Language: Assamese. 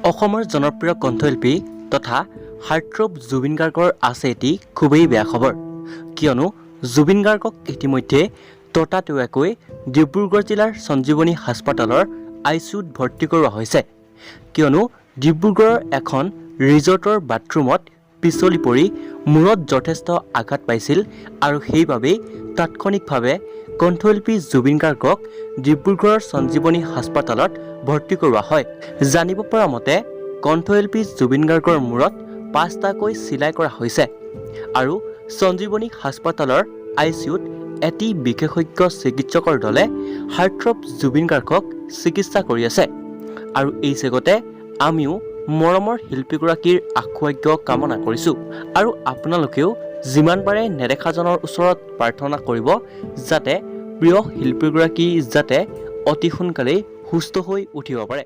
অসমৰ জনপ্ৰিয় কণ্ঠশিল্পী তথা হাৰ্টথ্ৰব জুবিন গাৰ্গৰ আছে এটি খুবেই বেয়া খবৰ। কিয়নো জুবিন গাৰ্গক ইতিমধ্যে ততাতৈয়াকৈ ডিব্ৰুগড় জিলাৰ সঞ্জীৱনী হাস্পতালৰ ICUত ভৰ্তি কৰোৱা হৈছে। কিয়নো ডিব্ৰুগড়ৰ এখন ৰিজৰ্টৰ বাথৰুমত পিছলি পৰি মূৰত যথেষ্ট আঘাত পাইছিল আৰু সেইবাবেই তাৎক্ষণিকভাৱে কণ্ঠশিল্পী জুবিন গাৰ্গক ডিব্ৰুগড়ৰ সঞ্জীৱনী হাস্পতালত ভৰ্তি কৰোৱা হয়। জানিব পৰা মতে কণ্ঠশিল্পী জুবিন গাৰ্গৰ মূৰত 5টাকৈ চিলাই কৰা হৈছে আৰু সঞ্জীৱনী হাস্পতালৰ ICUত এটি বিশেষজ্ঞ চিকিৎসকৰ দলে হাৰ্টথ্ৰব জুবিন গাৰ্গক চিকিৎসা কৰি আছে। আৰু এই চেগতে আমিও মৰমৰ শিল্পীগৰাকীৰ আশুআৰোগ্য কামনা কৰিছোঁ আৰু আপোনালোকেও যিমান পাৰে নেদেখাজনৰ ওচৰত প্ৰাৰ্থনা কৰিব যাতে প্ৰিয় শিল্পীগৰাকী যাতে অতি সোনকালেই সুস্থ হৈ উঠিব পাৰে।